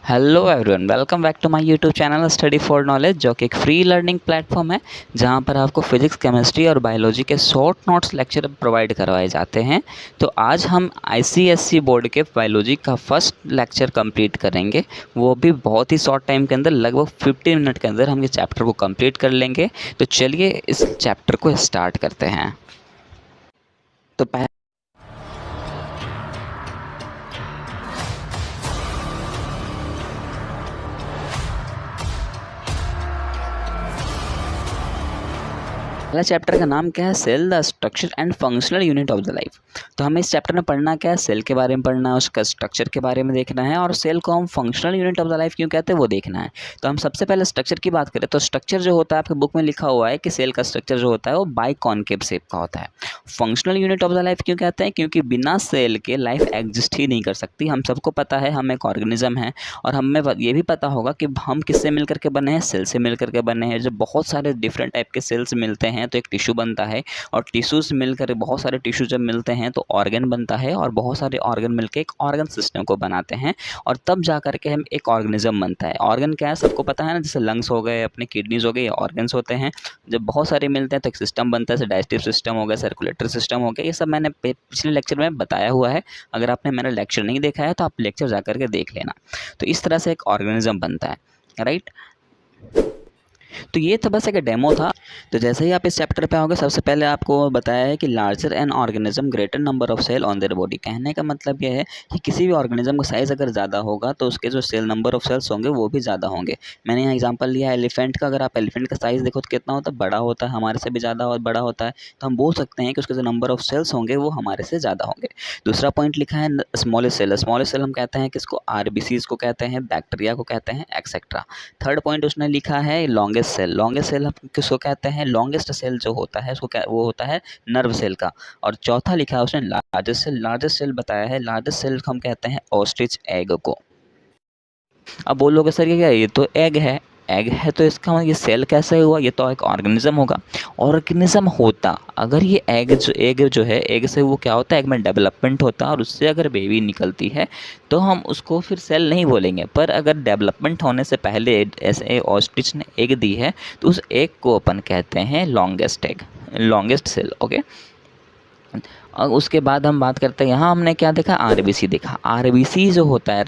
Hello everyone, welcome back to my YouTube channel study for knowledge, जो कि एक free learning platform है जहां पर आपको फिजिक्स, केमिस्ट्री और बायोलॉजी के शॉर्ट नोट्स लेक्चर प्रोवाइड करवाए जाते हैं। तो आज हम आईसीएसई बोर्ड के बायोलॉजी का फर्स्ट लेक्चर कंप्लीट करेंगे, वो भी बहुत ही शॉर्ट टाइम के अंदर, लगभग 15 मिनट के अंदर हम ये चैप्टर को कंप्लीट कर लेंगे। तो चलिए इस चैप्टर को स्टार्ट करते हैं। तो पहला चैप्टर का नाम क्या है? Cell, the structure and functional unit of the life. तो हमें इस चैप्टर में पढ़ना क्या है? सेल के बारे में पढ़ना है, उसका स्ट्रक्चर के बारे में देखना है, और सेल को हम functional unit of the life क्यों कहते हैं वो देखना है। तो हम सबसे पहले स्ट्रक्चर की बात करें तो स्ट्रक्चर जो होता है, आपके बुक में लिखा हुआ है कि सेल का स्ट्रक्चर जो होता है वो बाइकॉन्केव शेप का होता है। Functional unit of the life क्यों कहते हैं? क्योंकि बिना सेल के लाइफ एग्जिस्ट ही नहीं कर सकती। हम सबको पता है हम एक ऑर्गेनिज्म है, और हमें ये भी पता होगा कि हम किससे मिलकर के बने हैं? सेल से मिलकर के बने हैं। जब बहुत सारे डिफरेंट टाइप के सेल्स मिलते हैं तो एक टिश्यू बनता है, और टिश्यूज मिलकर बहुत सारे टिश्यू जब मिलते हैं तो ऑर्गन बनता है, और बहुत सारे ऑर्गन मिलकर एक ऑर्गन सिस्टम को बनाते हैं, और तब जा करके हम एक ऑर्गेनिज्म बनता है। ऑर्गन क्या है सबको पता है ना, जैसे लंग्स हो गए, अपने किडनीज हो गए, ये ऑर्गन्स होते हैं। जब बहुत सारे मिलते हैं तो एक सिस्टम बनता है, जैसे डाइजेस्टिव सिस्टम हो गया, सर्कुलेटरी सिस्टम हो गया। ये सब मैंने पिछले लेक्चर में बताया हुआ है। अगर आपने मेरा लेक्चर नहीं देखा है तो आप लेक्चर जा करके देख लेना। तो इस तरह से एक ऑर्गेनिज्म बनता है, राइट। तो ये तो बस एक डेमो था। तो जैसे ही आप इस चैप्टर पे आओगे, सबसे पहले आपको बताया है कि larger an organism greater number of cell on their body. कहने का मतलब ये है कि किसी भी ऑर्गेनिज्म का साइज़ अगर ज़्यादा होगा तो उसके जो सेल नंबर ऑफ सेल्स होंगे वो भी ज़्यादा होंगे। मैंने यहाँ एग्जांपल लिया है एलिफेंट का। अगर आप एलिफेंट का साइज़ देखो तो कितना होता है? बड़ा होता है, हमारे से भी ज़्यादा और बड़ा होता है। तो हम बोल सकते हैं कि उसके जो नंबर ऑफ सेल्स होंगे वो हमारे से ज़्यादा होंगे। दूसरा पॉइंट लिखा है स्मॉलेस्ट सेल। स्मॉलेस्ट सेल हम कहते हैं किसको? आरबीसीज को कहते हैं, बैक्टीरिया को कहते हैं, एक्सेट्रा। थर्ड पॉइंट उसने लिखा है लॉन्गेस्ट सेल। लॉन्गेस्ट सेल हम किसको कहते हैं? लॉन्गेस्ट सेल जो होता है उसको वो होता है नर्व सेल का। और चौथा लिखा है उसने लार्जेस्ट सेल। लार्जेस्ट सेल बताया है, लार्जेस्ट सेल हम कहते हैं ऑस्ट्रिच एग को। अब बोलोगे सर ये क्या है? ये तो एग है। एग है तो इसका मतलब ये सेल कैसे हुआ? ये तो एक ऑर्गेनिज्म होगा। ऑर्गेनिज्म होता अगर ये एग जो है, एग से वो क्या होता है? एग में डेवलपमेंट होता है, और उससे अगर बेबी निकलती है तो हम उसको फिर सेल नहीं बोलेंगे। पर अगर डेवलपमेंट होने से पहले ऐसे ऑस्ट्रिच ने एग दी है तो उस एग को अपन कहते हैं longest egg, longest cell. Okay. और उसके बाद हम बात करते हैं, यहाँ हमने क्या देखा? आरबीसी देखा। आरबीसी जो होता है,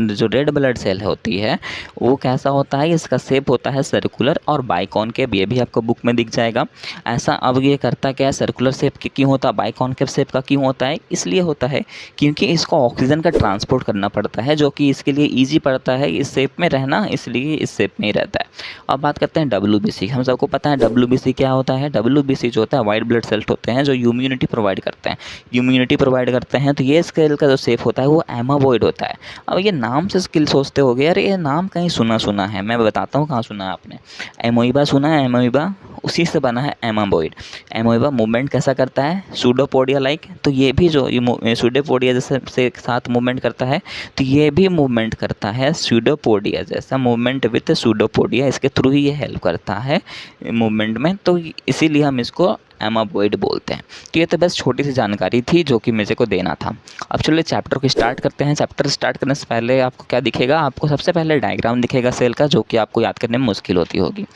जो रेड ब्लड सेल होती है, वो कैसा होता है? इसका शेप होता है सर्कुलर और बाइकॉन्केव। ये भी आपको बुक में दिख जाएगा। ऐसा अब ये करता क्या है? सर्कुलर शेप क्यों होता है, बाइकॉन्केव शेप का क्यों होता है? इसलिए होता है क्योंकि इसको ऑक्सीजन का ट्रांसपोर्ट करना पड़ता है, जो कि इसके लिए ईजी पड़ता है इस शेप में रहना, इसलिए इस शेप में ही रहता है। अब बात करते हैं डब्ल्यूबीसी। हम सबको पता है डब्ल्यूबीसी क्या होता है। डब्ल्यूबीसी जो होता है वाइट ब्लड सेल्स होते हैं जो इम्यूनिटी प्रोवाइड करते हैं। इम्यूनिटी प्रोवाइड करते हैं तो ये स्केल का जो शेप होता है वो एमाबॉइड होता है। अब ये नाम से स्किल सोचते होगे यार ये नाम कहीं सुना सुना है। मैं बताता हूँ कहाँ सुना है आपने। एमोइबा सुना है? एमोइबा उसी से बना है एमाबॉइड। एमोइबा मूवमेंट कैसा करता है? Pseudopodia like. तो ये भी जो सूडोपोडिया जैसे से साथ मूवमेंट करता है, तो ये भी मूवमेंट करता है सूडोपोडिया जैसा मूवमेंट विथ सूडोपोडिया। इसके थ्रू ही ये हेल्प करता है मूवमेंट में, तो इसीलिए हम इसको एमाबॉइड बोलते हैं। तो ये तो बस छोटी सी जानकारी थी जो कि मुझे को देना था। अब चलिए चैप्टर को स्टार्ट करते हैं। चैप्टर स्टार्ट करने से पहले आपको क्या दिखेगा? आपको सबसे पहले डायग्राम दिखेगा सेल का, जो कि आपको याद करने में मुश्किल होती होगी।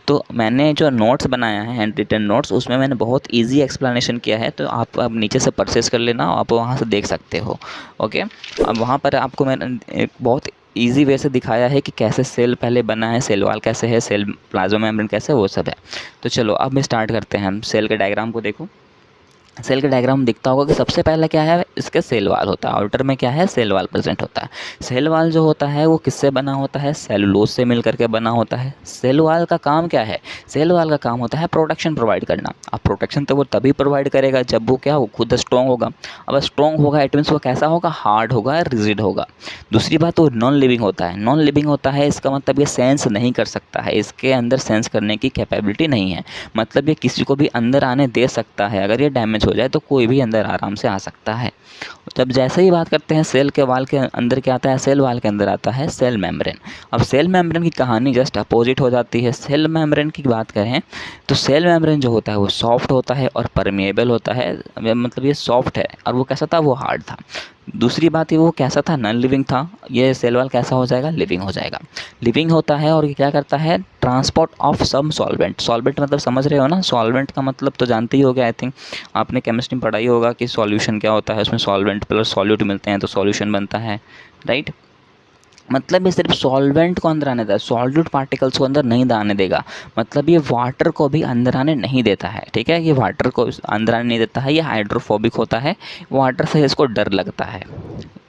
तो मैंने जो नोट्स बनाया है, हैंड रिटन नोट्स, उसमें मैंने बहुत ईजी एक्सप्लेनेशन किया है। तो आप अब नीचे से परचेस कर लेना, आप वहाँ से देख सकते हो। ओके। अब वहाँ पर आपको मैंने एक बहुत ईजी वे से दिखाया है कि कैसे सेल पहले बना है, सेल वाल कैसे है, सेल प्लाज्मा मेम्ब्रेन कैसे है, वो सब है। तो चलो अब स्टार्ट करते हैं। हम सेल के डायग्राम को देखो। सेल का डायग्राम दिखता होगा कि सबसे पहले क्या है? इसके सेल वाल होता है। आउटर में क्या है? सेल वाल प्रेजेंट होता है। सेल वाल जो होता है वो किससे बना होता है? सेलुलोज से मिलकर के बना होता है। सेल वाल का काम क्या है? सेल वाल का काम होता है प्रोटेक्शन प्रोवाइड करना। अब प्रोटेक्शन तो वो तभी प्रोवाइड करेगा जब वो क्या हो? खुद स्ट्रॉन्ग होगा। अब स्ट्रॉन्ग होगा इट मीन्स वो कैसा होगा? हार्ड होगा, रिजिड होगा। दूसरी बात वो नॉन लिविंग होता है। नॉन लिविंग होता है इसका मतलब ये सेंस नहीं कर सकता है, इसके अंदर सेंस करने की कैपेबिलिटी नहीं है। मतलब ये किसी को भी अंदर आने दे सकता है। अगर ये डैमेज हो जाए तो कोई भी अंदर आराम से आ सकता है। जब जैसे ही बात करते हैं सेल के वाल के अंदर क्या आता है? सेल वाल के अंदर आता है सेल मेम्ब्रेन। अब सेल मेम्ब्रेन की कहानी जस्ट अपोजिट हो जाती है। सेल मेम्ब्रेन की बात करें तो सेल मेम्ब्रेन जो होता है वो सॉफ्ट होता है और परमिएबल होता है। मतलब ये सॉफ्ट है, और वो कैसा था? वो हार्ड था। दूसरी बात ये वो कैसा था, नॉन लिविंग था, ये सेल वॉल कैसा हो जाएगा, लिविंग हो जाएगा। लिविंग होता है और ये क्या करता है, transport of some solvent. Solvent मतलब समझ रहे हो ना, सॉल्वेंट का मतलब तो जानते ही होगा, आई थिंक आपने केमिस्ट्री में पढ़ा ही होगा कि सॉल्यूशन क्या होता है, उसमें सॉल्वेंट प्लस सॉल्यूट मिलते हैं तो सॉल्यूशन बनता है, राइट। मतलब ये सिर्फ सॉल्वेंट को अंदर आने देगा, सॉल्यूट पार्टिकल्स को अंदर नहीं आने देगा। मतलब ये वाटर को भी अंदर आने नहीं देता है, ठीक है, ये वाटर को अंदर आने नहीं देता है, ये हाइड्रोफोबिक होता है, वाटर से इसको डर लगता है,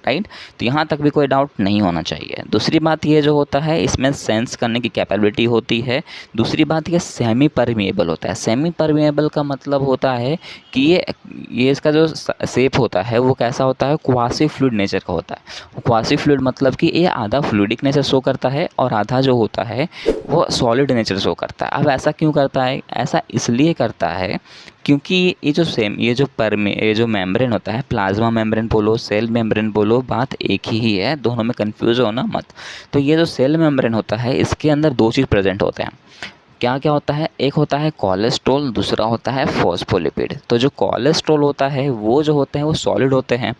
राइट। तो यहाँ तक भी कोई डाउट नहीं होना चाहिए। दूसरी बात ये जो होता है, इसमें सेंस करने की कैपेबिलिटी होती है। दूसरी बात ये सेमी परमिएबल होता है। सेमी परमिएबल का मतलब होता है कि ये इसका जो शेप होता है वो कैसा होता है, क्वासी फ्लूइड नेचर का होता है। क्वासी फ्लूइड मतलब कि ये आधा फ्लूइडिक नेचर शो करता है और आधा जो होता है वो सॉलिड नेचर शो करता है। अब ऐसा क्यों करता है, ऐसा इसलिए करता है क्योंकि ये जो मेम्ब्रेन होता है, प्लाज्मा मेम्ब्रेन बोलो, सेल मेम्ब्रेन बोलो, बात एक ही है, दोनों में कंफ्यूज होना मत। तो ये जो सेल मेम्ब्रेन होता है, इसके अंदर दो चीज़ प्रेजेंट होते हैं। क्या क्या होता है, एक होता है कोलेस्ट्रॉल, दूसरा होता है फॉस्फोलिपिड। तो जो कोलेस्ट्रॉल होता है वो जो होते हैं वो सॉलिड होते हैं,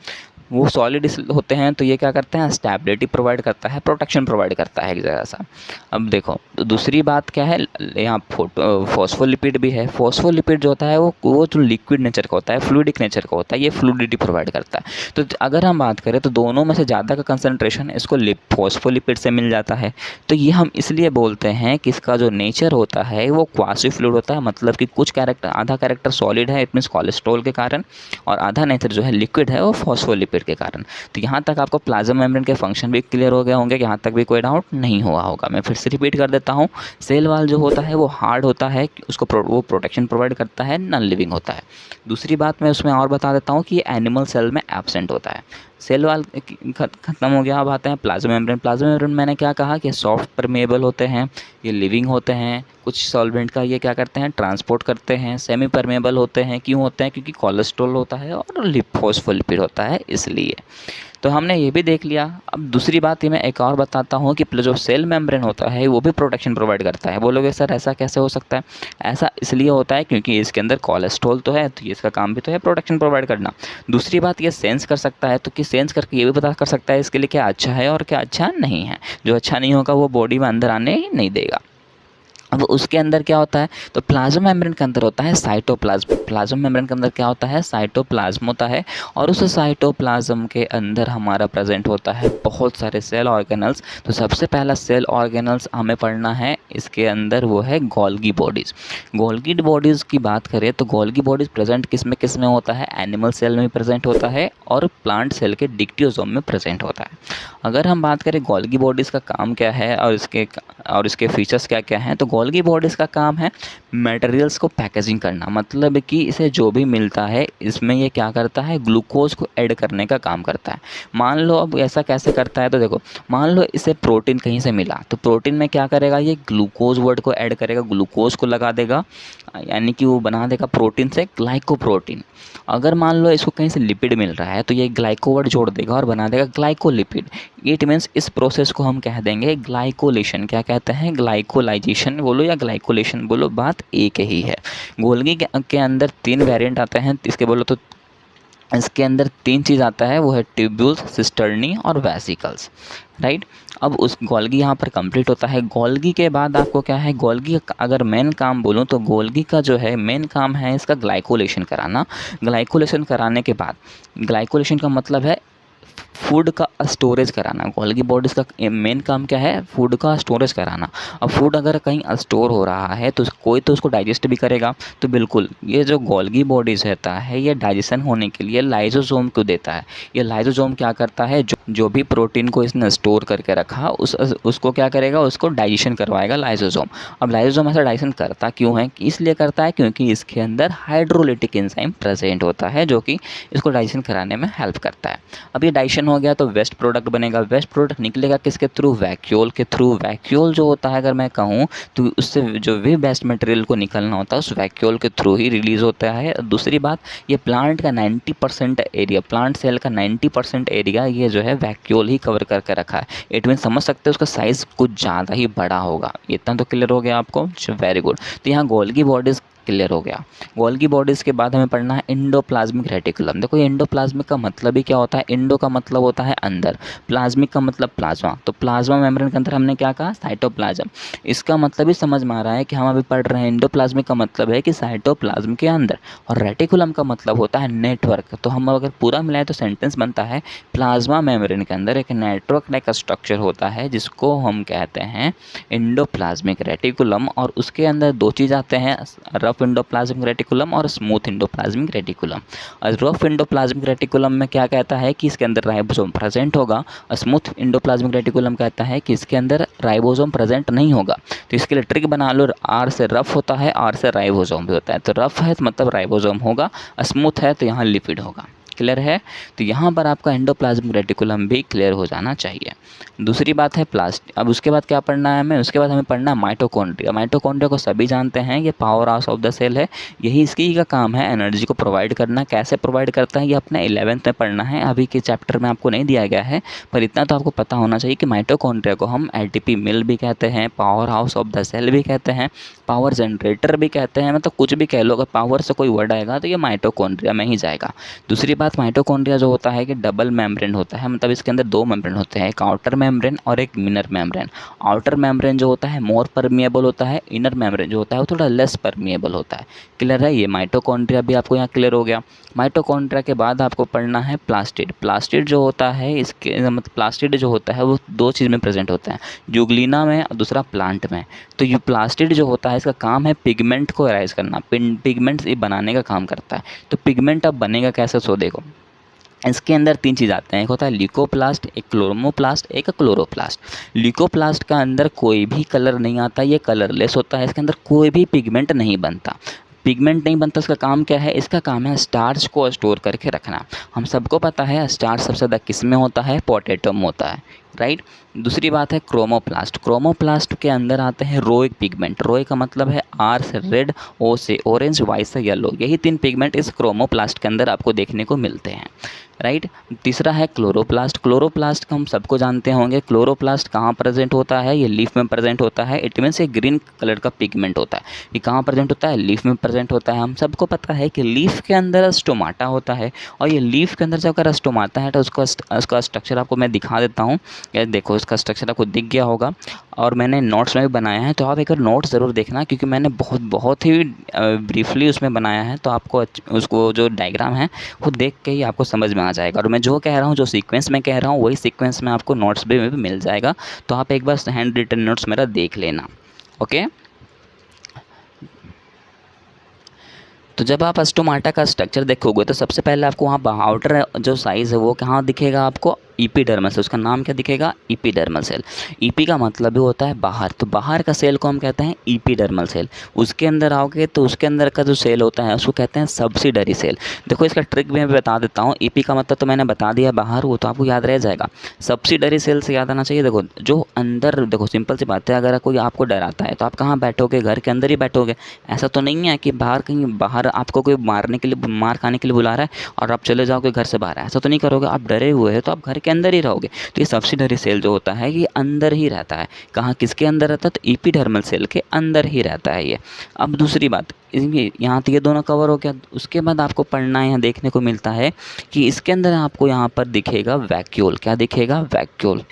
वो सॉलिड होते हैं, तो ये क्या करते हैं, स्टेबिलिटी प्रोवाइड करता है, प्रोटेक्शन प्रोवाइड करता है एक जगह सा। अब देखो तो दूसरी बात क्या है, यहाँ फॉस्फोलिपिड भी है। फॉस्फोलिपिड जो होता है वो जो लिक्विड नेचर का होता है, फ्लूइडिक नेचर का होता है, ये फ्लूइडिटी प्रोवाइड करता है। तो अगर हम बात करें तो दोनों में से ज़्यादा का कंसनट्रेशन इसको फॉस्फोलिपिड से मिल जाता है। तो ये हम इसलिए बोलते हैं कि इसका जो नेचर होता है वो क्वासी फ्लूइड होता है, मतलब कि कुछ कैरेक्टर, आधा कैरेक्टर सॉलिड है, इट मीन्स कोलेस्ट्रॉल के कारण, और आधा नेचर जो है लिक्विड है वो फॉस्फोलिपिड के कारण। तो यहाँ तक आपको प्लाज्मा मेम्ब्रेन के फंक्शन भी क्लियर हो गए होंगे, यहाँ तक भी कोई डाउट नहीं हुआ होगा। मैं फिर से रिपीट कर देता हूँ, सेल वॉल जो होता है वो हार्ड होता है, उसको वो प्रोटेक्शन प्रोवाइड करता है, नॉन लिविंग होता है। दूसरी बात मैं उसमें और बता देता हूँ कि ये एनिमल सेल में एब्सेंट होता है। सेल वॉल खत्म हो गया, अब आते हैं प्लाज्मा मेम्ब्रेन। प्लाज्मा मेम्ब्रेन मैंने क्या कहा कि सॉफ्ट परमेबल होते हैं, ये लिविंग होते हैं, कुछ सॉल्वेंट का ये क्या करते हैं, ट्रांसपोर्ट करते हैं। सेमी परमेबल होते हैं, क्यों होते हैं, क्योंकि कोलेस्ट्रॉल होता है और फॉस्फोलिपिड होता है, इसलिए। तो हमने ये भी देख लिया। अब दूसरी बात ये मैं एक और बताता हूँ कि जो सेल मेम्ब्रेन होता है वो भी प्रोटेक्शन प्रोवाइड करता है। बोलोगे सर ऐसा कैसे हो सकता है, ऐसा इसलिए होता है क्योंकि इसके अंदर कोलेस्ट्रॉल तो है, तो ये इसका काम भी तो है प्रोटेक्शन प्रोवाइड करना। दूसरी बात ये सेंस कर सकता है, तो कि सेंस करके ये भी पता कर सकता है इसके लिए क्या अच्छा है और क्या अच्छा नहीं है। जो अच्छा नहीं होगा वो बॉडी में अंदर आने ही नहीं देगा। अब उसके अंदर क्या होता है, तो प्लाज्मा मेम्ब्रेन के अंदर होता है साइटोप्लाज्म। प्लाज्मा मेम्ब्रेन के अंदर क्या होता है, साइटोप्लाज्म होता है, और उस साइटोप्लाज्म के अंदर हमारा प्रेजेंट होता है बहुत सारे सेल ऑर्गेनल्स। तो सबसे पहला सेल ऑर्गेनल्स हमें पढ़ना है इसके अंदर, वो है गोल्गी बॉडीज़। गोल्गी बॉडीज़ की बात करें तो गोल्गी बॉडीज़ प्रेजेंट किस में होता है, एनिमल सेल में प्रेजेंट होता है और प्लांट सेल के डिक्टियोसोम में प्रेजेंट होता है। अगर हम बात करें गोल्गी बॉडीज़ का काम क्या है और इसके फीचर्स क्या क्या हैं, तो गोल्गी बॉडीज़ का काम है मटेरियल्स को पैकेजिंग करना। मतलब कि इसे जो भी मिलता है इसमें ये क्या करता है, ग्लूकोज को ऐड करने का काम करता है। मान लो अब ऐसा कैसे करता है, तो देखो मान लो इसे प्रोटीन कहीं से मिला, तो प्रोटीन में क्या करेगा, ये ग्लूकोज वर्ड को ऐड करेगा, ग्लूकोज को लगा देगा, यानी कि वो बना देगा प्रोटीन से ग्लाइकोप्रोटीन। अगर मान लो इसको कहीं से लिपिड मिल रहा है तो ये ग्लाइको वर्ड जोड़ देगा और बना देगा ग्लाइकोलिपिड। इट मीन्स इस प्रोसेस को हम कह देंगे ग्लाइकोलेशन। क्या कहते हैं, ग्लाइकोलाइजेशन बोलो या ग्लाइकोलेशन बोलो, बात एक ही है। गोल्गी के अंदर 3 वेरिएंट आते हैं, इसके बोलो तो इसके अंदर 3 चीज़ आता है, वो है ट्यूब्यूल्स, सिस्टर्नी और वेसिकल्स, राइट। अब उस गोल्गी यहाँ पर कंप्लीट होता है। गोल्गी के बाद आपको क्या है, गोल्गी अगर मेन काम बोलूँ तो गोल्गी का जो है मेन काम है इसका ग्लाइकोलेशन कराना। ग्लाइकोलेशन कराने के बाद, ग्लाइकोलेशन का मतलब है फूड का स्टोरेज कराना। गोल्गी बॉडीज़ का मेन काम क्या है, फूड का स्टोरेज कराना। अब फूड अगर कहीं स्टोर हो रहा है तो कोई तो उसको डाइजेस्ट भी करेगा। तो बिल्कुल ये जो गोल्गी बॉडीज़ रहता है ये डाइजेशन होने के लिए लाइसोसोम को देता है। ये लाइसोसोम क्या करता है, जो भी प्रोटीन को इसने स्टोर करके रखा उसको क्या करेगा, उसको डाइजेशन करवाएगा लाइसोसोम। अब लाइसोसोम ऐसा डाइजेशन करता क्यों है, इसलिए करता है क्योंकि इसके अंदर हाइड्रोलिटिक एंजाइम प्रेजेंट होता है जो कि इसको डाइजेशन कराने में हेल्प करता है। अब ये डाइजेशन हो गया तो वेस्ट प्रोडक्ट बनेगा। वेस्ट प्रोडक्ट निकलेगा किसके थ्रू, वैक्यूल के थ्रू। वैक्यूल जो होता है अगर मैं कहूँ तो उससे जो भी वेस्ट मटेरियल को निकलना होता है उस वैक्यूल के थ्रू ही रिलीज़ होता है। दूसरी बात, ये प्लांट का 90% एरिया, प्लांट सेल का 90% एरिया ये जो है वैक्यूल ही कवर करके रखा है। इट मीन समझ सकते हो उसका साइज़ कुछ ज़्यादा ही बड़ा होगा। इतना तो क्लियर हो गया आपको, वेरी गुड। तो यहाँ गोल्गी बॉडीज़ क्लियर हो गया। गोल्गी बॉडीज़ के बाद हमें पढ़ना है एंडोप्लाज्मिक रेटिकुलम। देखो ये एंडोप्लाज्मिक का मतलब ही क्या होता है, एंडो का मतलब होता है अंदर, प्लाज्मिक का मतलब प्लाज्मा। तो प्लाज्मा मेम्ब्रेन के अंदर हमने क्या कहा, साइटोप्लाज्म। इसका मतलब ही समझ में आ रहा है कि हम अभी पढ़ रहे हैं एंडोप्लाज्मिक का मतलब है कि साइटोप्लाज्म के अंदर, और रेटिकुलम का मतलब होता है नेटवर्क। तो हम अगर पूरा मिलाएं तो सेंटेंस बनता है प्लाज्मा मेम्ब्रेन के अंदर एक नेटवर्क लाइक स्ट्रक्चर होता है जिसको हम कहते हैं एंडोप्लाज्मिक रेटिकुलम, और उसके अंदर दो चीज़ आते हैं, रफ एंडोप्लाज्मिक रेटिकुलम और स्मूथ एंडोप्लाज्मिक रेटिकुलम। और रफ एंडोप्लाज्मिक रेटिकुलम में क्या कहता है कि इसके अंदर राइबोसोम प्रेजेंट होगा, और स्मूथ एंडोप्लाज्मिक रेटिकुलम कहता है कि इसके अंदर राइबोसोम प्रेजेंट नहीं होगा। तो इसके लिए ट्रिक बना लो, आर से रफ होता है, आर से राइबोसोम भी होता है। तो रफ है तो मतलब राइबोसोम होगा, स्मूथ है तो यहाँ लिपिड होगा। क्लियर है। तो यहाँ पर आपका एंडोप्लाज्मिक रेटिकुलम भी क्लियर हो जाना चाहिए। दूसरी बात है प्लास्ट। अब उसके बाद क्या पढ़ना है हमें, उसके बाद हमें पढ़ना है माइटोकॉन्ड्रिया। माइटोकॉन्ड्रिया को सभी जानते हैं, ये power house of the cell है, यही इसकी का काम है एनर्जी को प्रोवाइड करना। कैसे प्रोवाइड करता है ये अपने 11th में पढ़ना है, अभी के चैप्टर में आपको नहीं दिया गया है, पर इतना तो आपको पता होना चाहिए कि माइटोकॉन्ड्रिया को हम एटीपी मिल भी कहते हैं, power house of the cell भी कहते हैं, पावर जनरेटर भी कहते हैं, मतलब कुछ भी कह लो, अगर पावर से कोई वर्ड आएगा तो ये माइटोकॉन्ड्रिया में ही जाएगा। दूसरी बात, माइटोकॉन्ड्रिया जो होता है कि डबल मेम्ब्रेन होता है, मतलब इसके अंदर दो मेम्ब्रेन होते हैं, एक आउटर मेम्ब्रेन और एक इनर मेम्ब्रेन। आउटर मेम्ब्रेन जो होता है मोर परमिएबल होता है, इनर मेम्ब्रेन जो होता है वो थोड़ा लेस परमिएबल होता है। क्लियर है, ये माइटोकॉन्ड्रिया भी आपको यहाँ क्लियर हो गया। माइटोकॉन्ड्रिया के बाद आपको पढ़ना है प्लास्टिड। प्लास्टिड जो होता है इसके मतलब प्लास्टिड जो होता है वो दो चीज़ में प्रेजेंट होता है, यूग्लिना में और दूसरा प्लांट में। तो ये प्लास्टिड जो होता है इसका काम है पिगमेंट को एराइज करना, पिगमेंट्स ये बनाने का काम करता है। तो पिगमेंट अब बनेगा कैसे, सो देखो इसके अंदर तीन चीज़ आते हैं, एक होता है ल्यूकोप्लास्ट, एक क्लोरोमोप्लास्ट, एक क्लोरोप्लास्ट। ल्यूकोप्लास्ट का अंदर कोई भी कलर नहीं आता, ये कलरलेस होता है, इसके अंदर कोई भी पिगमेंट नहीं बनता। पिगमेंट नहीं बनता, इसका काम क्या है, इसका काम है स्टार्च को स्टोर करके रखना। हम सबको पता है स्टार्च सबसे ज़्यादा किस में होता है, पोटैटो में होता है, राइट। दूसरी बात है क्रोमोप्लास्ट। क्रोमोप्लास्ट के अंदर आते हैं रोइक पिगमेंट। रोइक का मतलब है आर से रेड, ओ से ऑरेंज, वाई से येलो। यही तीन पिगमेंट इस क्रोमोप्लास्ट के अंदर आपको देखने को मिलते हैं, राइट। तीसरा है क्लोरोप्लास्ट। क्लोरोप्लास्ट का हम सबको जानते होंगे, क्लोरोप्लास्ट कहाँ प्रेजेंट होता है, ये लीफ में प्रेजेंट होता है। इट मीन्स ये ग्रीन कलर का पिगमेंट होता है। ये कहाँ प्रेजेंट होता है, लीफ में प्रेजेंट होता है। हम सबको पता है कि लीफ के अंदर स्टोमाटा होता है, और ये लीफ के अंदर जब अगर स्टोमाटा है तो उसका स्ट्रक्चर आपको मैं दिखा देता हूँ। ये देखो इसका स्ट्रक्चर आपको दिख गया होगा, और मैंने नोट्स में भी बनाया है, तो आप एक बार नोट्स ज़रूर देखना, क्योंकि मैंने बहुत ही ब्रीफली उसमें बनाया है। तो आपको उसको जो डायग्राम है वो देख के ही आपको समझ में आ जाएगा, और मैं जो कह रहा हूँ, जो सीक्वेंस में कह रहा हूँ, वही सीक्वेंस में आपको नोट्स भी मिल जाएगा। तो आप एक बार हैंड रिटन नोट्स मेरा देख लेना, ओके। तो जब आप स्टोमाटा का स्ट्रक्चर देखोगे तो सबसे पहले आपको वहाँ आउटर जो साइज़ है वो कहाँ दिखेगा आपको, ईपीडर्मल सेल। उसका नाम क्या दिखेगा, ईपीडर्मल सेल। ईपी का मतलब भी होता है बाहर, तो बाहर का सेल को हम कहते हैं ईपीडर्मल सेल। उसके अंदर आओगे तो उसके अंदर का जो सेल होता है उसको कहते हैं सब्सिडरी सेल। देखो इसका ट्रिक भी मैं बता देता हूँ। ईपी का मतलब तो मैंने बता दिया बाहर, वो तो आपको याद रह जाएगा। सब्सिडरी सेल से याद आना चाहिए। देखो जो अंदर, देखो सिंपल सी बात है, अगर कोई आपको डराता है तो आप कहाँ बैठोगे, घर के अंदर ही बैठोगे। ऐसा तो नहीं है कि बाहर कहीं बाहर आपको कोई मारने के लिए, मार खाने के लिए बुला रहा है और आप चले जाओगे घर से बाहर, ऐसा तो नहीं करोगे। आप डरे हुए हैं तो आप घर के अंदर ही रहोगे। तो ये सब्सिडरी सेल जो होता है ये अंदर ही रहता है। कहाँ, किसके अंदर रहता है, तो एपिडर्मल सेल के अंदर ही रहता है ये। अब दूसरी बात, इसमें यहाँ तो ये दोनों कवर हो गया। उसके बाद आपको पढ़ना है, यहाँ देखने को मिलता है कि इसके अंदर आपको यहाँ पर दिखेगा वैक्यूल। क्या दिखेगा, वैक्यूल।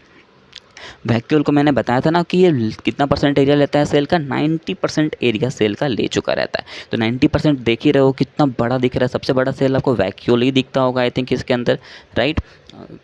वैक्यूल को मैंने बताया था ना कि ये कितना परसेंट एरिया लेता है सेल का, 90% एरिया सेल का ले चुका रहता है। तो 90% देख ही रहे हो कितना बड़ा दिख रहा है। सबसे बड़ा सेल आपको वैक्यूल ही दिखता होगा आई थिंक इसके अंदर, राइट।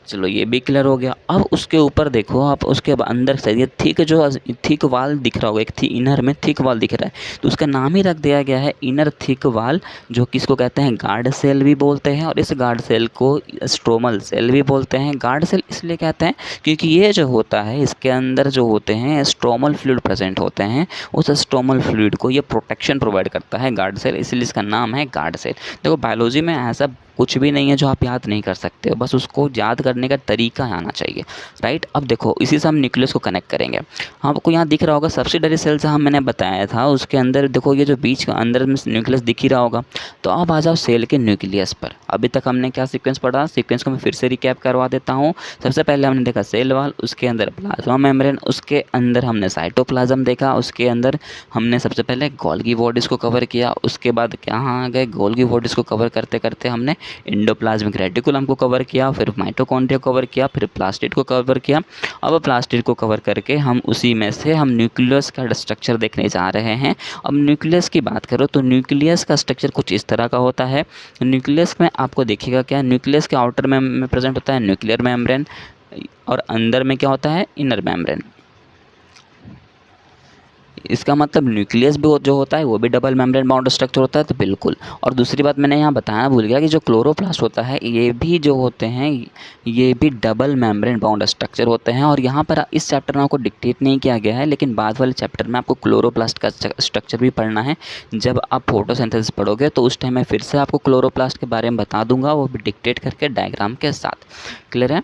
चलो ये भी क्लियर हो गया। अब उसके ऊपर देखो आप, उसके अंदर से ये थिक वाल दिख रहा होगा, एक इनर में थिक वाल दिख रहा है, तो उसका नाम ही रख दिया गया है इनर थिक वाल, जो किसको कहते हैं, गार्ड सेल भी बोलते हैं। और इस गार्ड सेल को स्ट्रोमल सेल भी बोलते हैं। गार्ड सेल इसलिए कहते हैं क्योंकि ये जो होता है इसके अंदर जो होते हैं स्ट्रोमल फ्लूइड प्रेजेंट होते हैं। उस स्ट्रोमल फ्लूइड को ये प्रोटेक्शन प्रोवाइड करता है गार्ड सेल, इसलिए इसका नाम है गार्ड सेल। देखो बायोलॉजी में ऐसा कुछ भी नहीं है जो आप याद नहीं कर सकते हो, बस उसको याद करने का तरीका आना चाहिए, राइट। अब देखो इसी से हम न्यूक्लियस को कनेक्ट करेंगे। आपको यहाँ दिख रहा होगा सब्सिडरी सेल्स हम मैंने बताया था, उसके अंदर देखो ये जो बीच का अंदर में न्यूक्लियस दिख ही रहा होगा। तो अब आ जाओ सेल के न्यूक्लियस पर। अभी तक हमने क्या सीक्वेंस पढ़ा, सीक्वेंस को मैं फिर से रिकैप करवा देता हूँ। सबसे पहले हमने देखा सेल वॉल, उसके अंदर प्लाज्मा मेम्ब्रेन, उसके अंदर हमने साइटोप्लाज्म देखा, उसके अंदर हमने सबसे पहले गोल्गी बॉडीज़ को कवर किया, उसके बाद कहाँ आ गए, गोल्गी बॉडीज़ को कवर करते करते हमने एंडोप्लाज्मिक रेटिकुलम को कवर किया, फिर माइटोकॉन्ड्रिया को कवर किया, फिर प्लास्टिड को कवर किया। अब प्लास्टिड को कवर करके हम उसी में से हम न्यूक्लियस का स्ट्रक्चर देखने जा रहे हैं। अब न्यूक्लियस की बात करो तो न्यूक्लियस का स्ट्रक्चर कुछ इस तरह का होता है। न्यूक्लियस में आपको देखिएगा क्या, न्यूक्लियस के आउटर में प्रेजेंट होता है न्यूक्लियर मेम्ब्रेन, और अंदर में क्या होता है, इनर मेम्ब्रेन। इसका मतलब न्यूक्लियस भी जो होता है वो भी डबल मेम्ब्रेन बाउंड स्ट्रक्चर होता है, तो बिल्कुल। और दूसरी बात मैंने यहाँ बताना भूल गया कि जो क्लोरोप्लास्ट होता है ये भी जो होते हैं ये भी डबल मेम्ब्रेन बाउंड स्ट्रक्चर होते हैं। और यहाँ पर इस चैप्टर में आपको डिक्टेट नहीं किया गया है, लेकिन बाद वाले चैप्टर में आपको क्लोरोप्लास्ट का स्ट्रक्चर भी पढ़ना है। जब आप फोटोसिंथेसिस पढ़ोगे तो उस टाइम मैं फिर से आपको क्लोरोप्लास्ट के बारे में बता दूंगा, वो भी डिक्टेट करके डायग्राम के साथ। क्लियर है।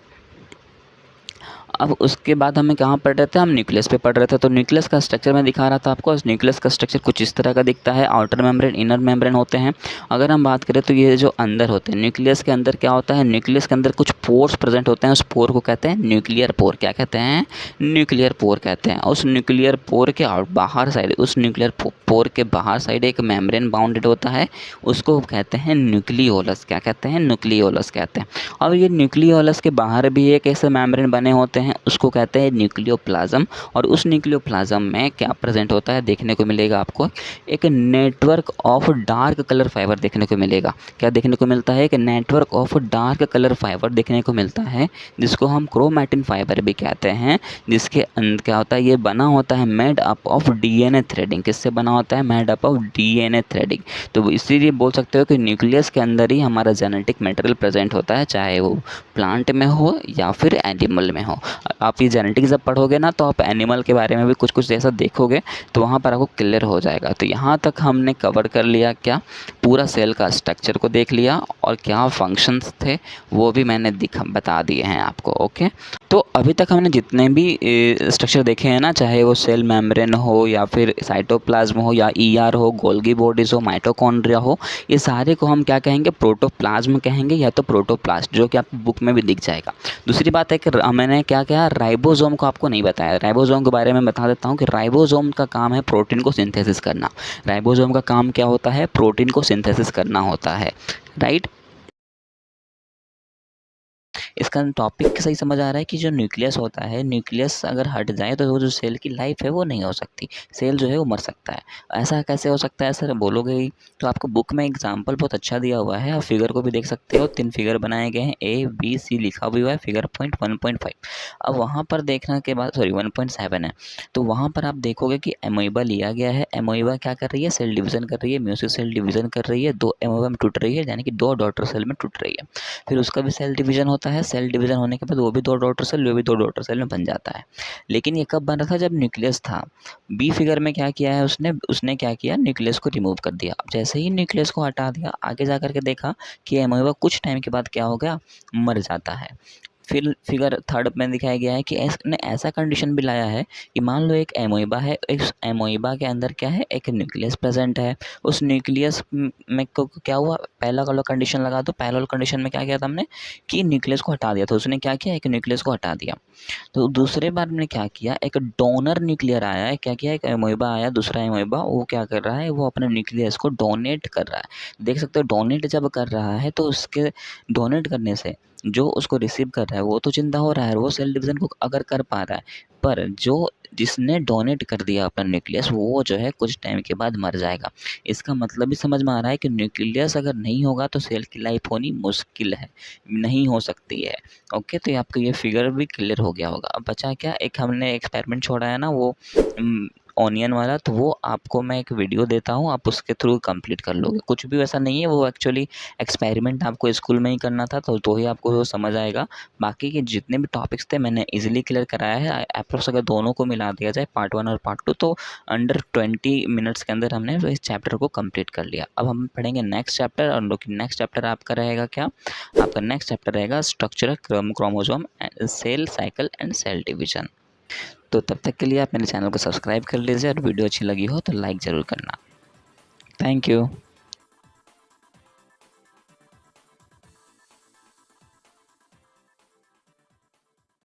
अब उसके बाद हमें कहाँ पढ़ रहे थे, हम न्यूक्लियस पे पढ़ रहे थे। तो न्यूक्लियस का स्ट्रक्चर मैं दिखा रहा था आपको। न्यूक्लियस का स्ट्रक्चर कुछ इस तरह का दिखता है, आउटर मेम्ब्रेन इनर मेम्ब्रेन होते हैं। अगर हम बात करें तो ये जो अंदर होते हैं न्यूक्लियस के अंदर क्या होता है, न्यूक्लियस के अंदर कुछ पोर्स प्रेजेंट होते हैं। उस पोर को कहते हैं न्यूक्लियर पोर। क्या कहते हैं, न्यूक्लियर पोर कहते हैं। उस न्यूक्लियर पोर के बाहर साइड, उस न्यूक्लियर पोर के बाहर साइड एक मेम्ब्रेन बाउंडेड होता है, उसको कहते हैं न्यूक्लियोलस। क्या कहते हैं, न्यूक्लियोलस कहते हैं। और ये न्यूक्लियोलस के बाहर भी एक ऐसे मेम्ब्रेन बने होते हैं, उसको कहते हैं न्यूक्लियोप्लाज्म। और उस न्यूक्लियोप्लाज्म में क्या प्रेजेंट होता है, देखने को मिलेगा आपको एक network of dark colour fibre देखने को मिलेगा। क्या देखने को मिलता है, एक network of dark colour fibre देखने को मिलता है, जिसको हम क्रोमैटिन फाइबर भी कहते हैं। जिसके अंदर क्या होता है, ये बना होता है made up of DNA threading. किससे बना होता है, made up of DNA threading. तो इसीलिए बोल सकते हो कि न्यूक्लियस के अंदर ही हमारा जेनेटिक मटेरियल प्रेजेंट होता है, चाहे वो प्लांट में हो या फिर एनिमल में हो। आप ये जेनेटिक्स जब पढ़ोगे ना तो आप एनिमल के बारे में भी कुछ कुछ जैसा देखोगे तो वहाँ पर आपको क्लियर हो जाएगा। तो यहाँ तक हमने कवर कर लिया, क्या पूरा सेल का स्ट्रक्चर को देख लिया, और क्या फंक्शंस थे वो भी मैंने बता दिए हैं आपको। ओके, तो अभी तक हमने जितने भी स्ट्रक्चर देखे हैं ना, चाहे वो सेल मेम्ब्रेन हो या फिर साइटोप्लाज्म हो या ईआर हो, गोल्गी बॉडीज़ हो, माइटोकॉन्ड्रिया हो, ये सारे को हम क्या कहेंगे, प्रोटोप्लाज्म कहेंगे या तो प्रोटोप्लास्ट, जो कि आपकी बुक में भी दिख जाएगा। दूसरी बात है कि मैंने क्या किया, राइबोसोम को आपको नहीं बताया। राइबोसोम के बारे में बता देता हूँ कि राइबोसोम का काम है प्रोटीन को सिंथेसिस करना। राइबोसोम का काम क्या होता है, प्रोटीन को सिंथेसिस करना होता है, राइट। इसका टॉपिक सही समझ आ रहा है कि जो न्यूक्लियस होता है, न्यूक्लियस अगर हट जाए तो वो जो सेल की लाइफ है वो नहीं हो सकती, सेल जो है वो मर सकता है। ऐसा कैसे हो सकता है सर, बोलोगे ही। तो आपको बुक में एग्जांपल बहुत अच्छा दिया हुआ है, आप फिगर को भी देख सकते हो। 3 फिगर बनाए गए हैं, A B C लिखा भी हुआ है, फिगर पॉइंट 1.5। अब वहाँ पर देखने के बाद, सॉरी 1.7 है, तो वहाँ पर आप देखोगे कि एमोइबा लिया गया है। एमोइबा क्या कर रही है, सेल डिवीजन कर रही है, म्यूसिस सेल डिवीजन कर रही है, 2 एमोइबा में टूट रही है, यानी कि 2 डॉटर सेल में टूट रही है। फिर उसका भी सेल डिवीजन होता है, सेल डिवीजन होने के बाद वो भी 2 डॉटर सेल, वो भी 2 डॉटर सेल में बन जाता है। लेकिन ये कब बन रहा था, जब न्यूक्लियस था। बी फिगर में क्या किया है उसने उसने क्या किया, न्यूक्लियस को रिमूव कर दिया। अब जैसे ही न्यूक्लियस को हटा दिया, आगे जा करके देखा कि एमोइबा कुछ टाइम के बाद क्या हो गया, मर जाता है। फिर फिगर 3 में दिखाया गया है कि इसने ऐसा कंडीशन भी लाया है कि मान लो एक एमोइबा है, इस एमोइबा के अंदर क्या है, एक न्यूक्लियस प्रेजेंट है। उस न्यूक्लियस में को क्या हुआ, पहला वाला कंडीशन लगा दो। पहला वाला कंडीशन में क्या किया था हमने कि न्यूक्लियस को हटा दिया था। उसने क्या किया, एक न्यूक्लियस को हटा दिया। तो दूसरे बार में क्या किया, एक डोनर न्यूक्लियर आया है। क्या किया, एक एमोइबा आया, दूसरा एमोइबा, वो क्या कर रहा है, वो अपने न्यूक्लियस को डोनेट कर रहा है। देख सकते हो, डोनेट जब कर रहा है तो उसके डोनेट करने से जो उसको रिसीव कर रहा है वो तो जिंदा हो रहा है, वो सेल डिवीजन को अगर कर पा रहा है, पर जो जिसने डोनेट कर दिया अपना न्यूक्लियस, वो जो है कुछ टाइम के बाद मर जाएगा। इसका मतलब भी समझ में आ रहा है कि न्यूक्लियस अगर नहीं होगा तो सेल की लाइफ होनी मुश्किल है, नहीं हो सकती है। ओके, तो आपको ये फिगर भी क्लियर हो गया होगा। अब बचा क्या, एक हमने एक्सपेरिमेंट छोड़ा है ना, वो ऑनियन वाला, तो वो आपको मैं एक वीडियो देता हूँ, आप उसके थ्रू कंप्लीट कर लोगे। कुछ भी वैसा नहीं है, वो एक्चुअली एक्सपेरिमेंट आपको स्कूल में ही करना था, तो ही आपको वो समझ आएगा। बाकी के जितने भी टॉपिक्स थे मैंने ईज़िली क्लियर कराया है। एप्रोक्स अगर दोनों को मिला दिया जाए, पार्ट 1 और पार्ट 2, तो अंडर 20 मिनट्स के अंदर हमने इस चैप्टर को कंप्लीट कर लिया। अब हम पढ़ेंगे नेक्स्ट चैप्टर, और नेक्स्ट चैप्टर आपका रहेगा क्या? आपका नेक्स्ट चैप्टर रहेगा structure chromosome, cell cycle and cell division. तो तब तक के लिए आप मेरे चैनल को सब्सक्राइब कर लीजिए, और वीडियो अच्छी लगी हो तो लाइक ज़रूर करना। Thank you.